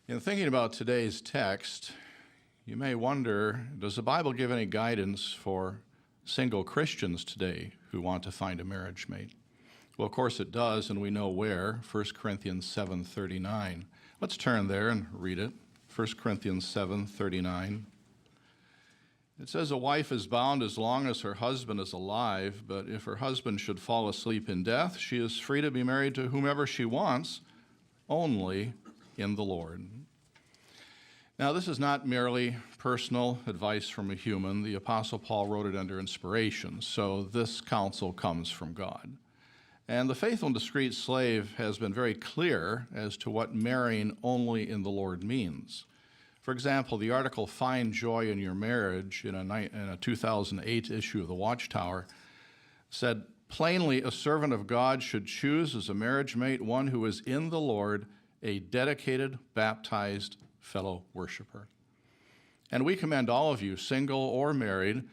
In thinking about today's text, you may wonder, does the Bible give any guidance for single Christians today who want to find a marriage mate? Well, of course it does, and we know where, 1 Corinthians 7:39. Let's turn there and read it. 1 Corinthians 7:39. It says, "A wife is bound as long as her husband is alive, but if her husband should fall asleep in death, she is free to be married to whomever she wants, only in the Lord." Now, this is not merely personal advice from a human. The Apostle Paul wrote it under inspiration, so this counsel comes from God. And the faithful and discreet slave has been very clear as to what marrying only in the Lord means. For example, the article "Find Joy in Your Marriage" in a 2008 issue of the Watchtower said, "Plainly, a servant of God should choose as a marriage mate one who is in the Lord, a dedicated, baptized fellow worshiper." And we commend all of you, single or married,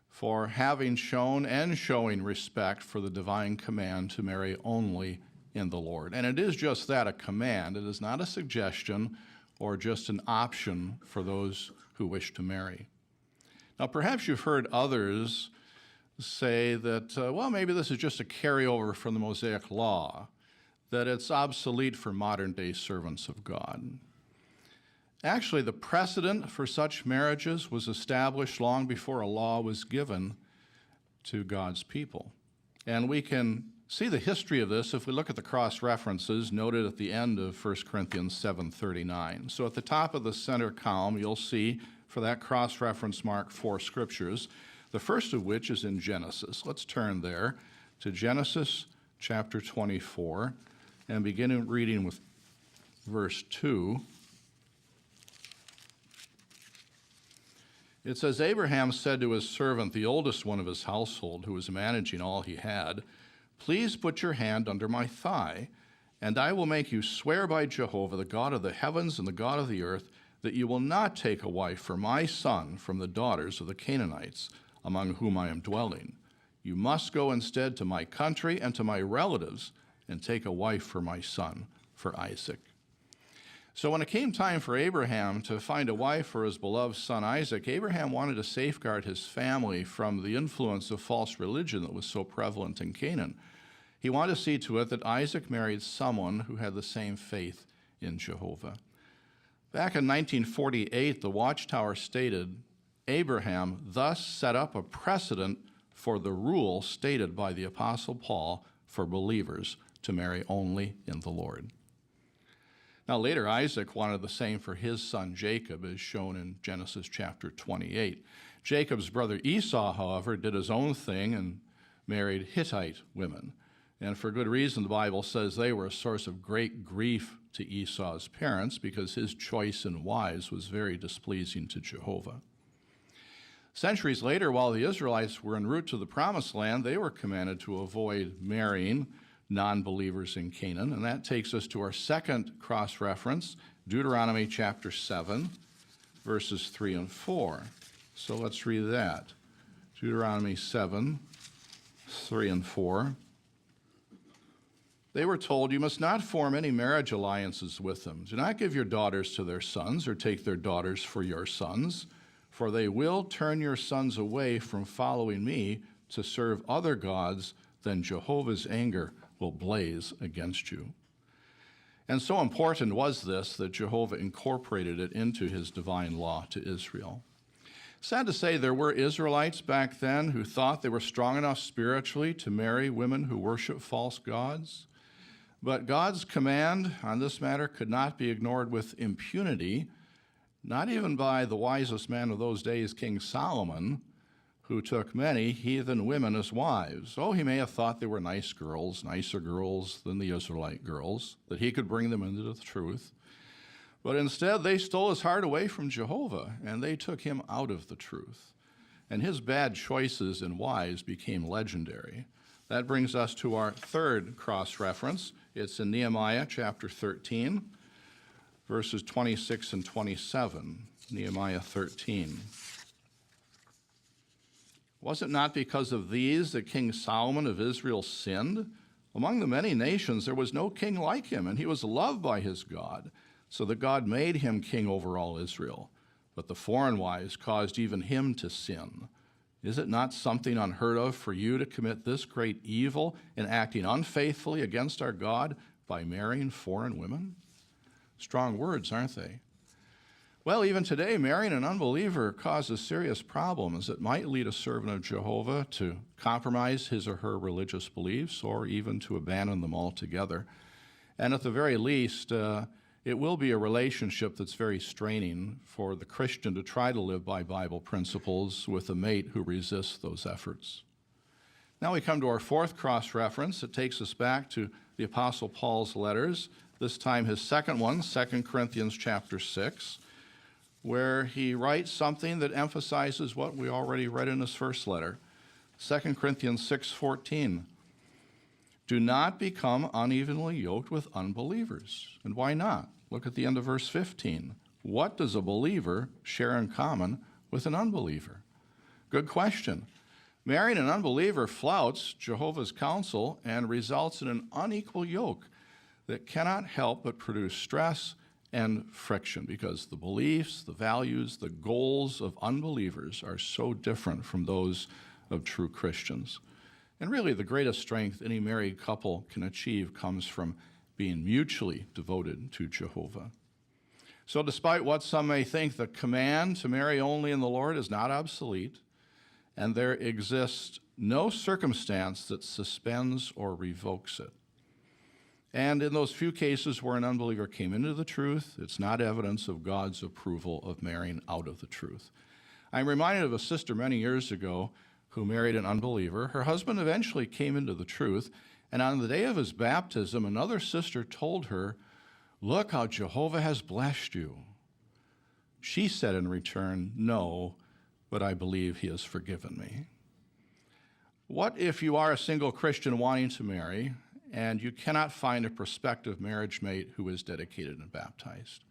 for having shown and showing respect for the divine command to marry only in the Lord. And it is just that, a command. It is not a suggestion or just an option for those who wish to marry. Now, perhaps you've heard others say that, well, maybe this is just a carryover from the Mosaic Law, that it's obsolete for modern-day servants of God. Actually, the precedent for such marriages was established long before a law was given to God's people. And we can see the history of this if we look at the cross-references noted at the end of 1 Corinthians 7:39. So at the top of the center column, you'll see for that cross-reference mark 4 scriptures, the first of which is in Genesis. Let's turn there to Genesis chapter 24 and begin reading with verse 2. It says, "Abraham said to his servant, the oldest one of his household, who was managing all he had, 'Please put your hand under my thigh, and I will make you swear by Jehovah, the God of the heavens and the God of the earth, that you will not take a wife for my son from the daughters of the Canaanites, among whom I am dwelling. You must go instead to my country and to my relatives, and take a wife for my son, for Isaac.'" So when it came time for Abraham to find a wife for his beloved son Isaac, Abraham wanted to safeguard his family from the influence of false religion that was so prevalent in Canaan. He wanted to see to it that Isaac married someone who had the same faith in Jehovah. Back in 1948, the Watchtower stated, "Abraham thus set up a precedent for the rule stated by the Apostle Paul for believers to marry only in the Lord." Now later, Isaac wanted the same for his son Jacob, as shown in Genesis chapter 28. Jacob's brother Esau, however, did his own thing and married Hittite women. And for good reason, the Bible says they were a source of great grief to Esau's parents because his choice in wives was very displeasing to Jehovah. Centuries later, while the Israelites were en route to the Promised Land, they were commanded to avoid marrying non-believers in Canaan. And that takes us to our second cross-reference, Deuteronomy chapter 7, verses 3 and 4. So let's read that. Deuteronomy 7, 3 and 4. "They were told, 'You must not form any marriage alliances with them. Do not give your daughters to their sons or take their daughters for your sons, for they will turn your sons away from following me to serve other gods, then Jehovah's anger will blaze against you.'" And so important was this that Jehovah incorporated it into his divine law to Israel. Sad to say, there were Israelites back then who thought they were strong enough spiritually to marry women who worship false gods. But God's command on this matter could not be ignored with impunity, not even by the wisest man of those days, King Solomon, who took many heathen women as wives. Oh, he may have thought they were nice girls, nicer girls than the Israelite girls, that he could bring them into the truth. But instead, they stole his heart away from Jehovah, and they took him out of the truth. And his bad choices in wives became legendary. That brings us to our third cross-reference. It's in Nehemiah chapter 13, verses 26 and 27. Nehemiah 13. "Was it not because of these that King Solomon of Israel sinned? Among the many nations there was no king like him, and he was loved by his God. so that God made him king over all Israel. But the foreign wives caused even him to sin. Is it not something unheard of for you to commit this great evil in acting unfaithfully against our God by marrying foreign women? Strong words, aren't they? Well, even today, marrying an unbeliever causes serious problems. It might lead a servant of Jehovah to compromise his or her religious beliefs or even to abandon them altogether. And at the very least, it will be a relationship that's very straining for the Christian to try to live by Bible principles with a mate who resists those efforts. Now we come to our fourth cross-reference. It takes us back to the Apostle Paul's letters, this time his second one, 2 Corinthians chapter 6, where he writes something that emphasizes what we already read in his first letter, 2 Corinthians 6:14. Do not become unevenly yoked with unbelievers. And why not? Look at the end of verse 15. What does a believer share in common with an unbeliever? Good question. Marrying an unbeliever flouts Jehovah's counsel and results in an unequal yoke that cannot help but produce stress and friction because the beliefs, the values, the goals of unbelievers are so different from those of true Christians. And really, the greatest strength any married couple can achieve comes from being mutually devoted to Jehovah. So despite what some may think, the command to marry only in the Lord is not obsolete, and there exists no circumstance that suspends or revokes it. And in those few cases where an unbeliever came into the truth, it's not evidence of God's approval of marrying out of the truth. I'm reminded of a sister many years ago who married an unbeliever. Her husband eventually came into the truth, and on the day of his baptism, another sister told her, "Look how Jehovah has blessed you." She said in return, "No, but I believe he has forgiven me." What if you are a single Christian wanting to marry, and you cannot find a prospective marriage mate who is dedicated and baptized?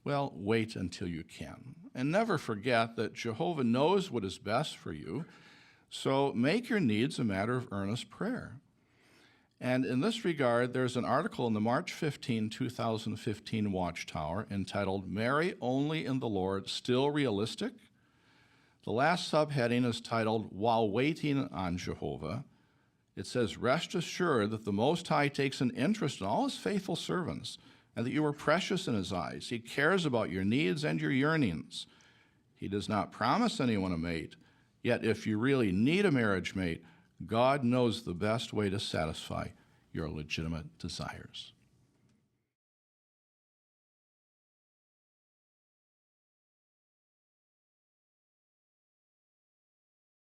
Well, wait until you can. And never forget that Jehovah knows what is best for you, so make your needs a matter of earnest prayer. And in this regard, there's an article in the March 15, 2015 Watchtower entitled, "Marry Only in the Lord, Still Realistic?" The last subheading is titled, "While Waiting on Jehovah." It says, "Rest assured that the Most High takes an interest in all his faithful servants, and that you are precious in his eyes. He cares about your needs and your yearnings. He does not promise anyone a mate, yet if you really need a marriage mate, God knows the best way to satisfy your legitimate desires."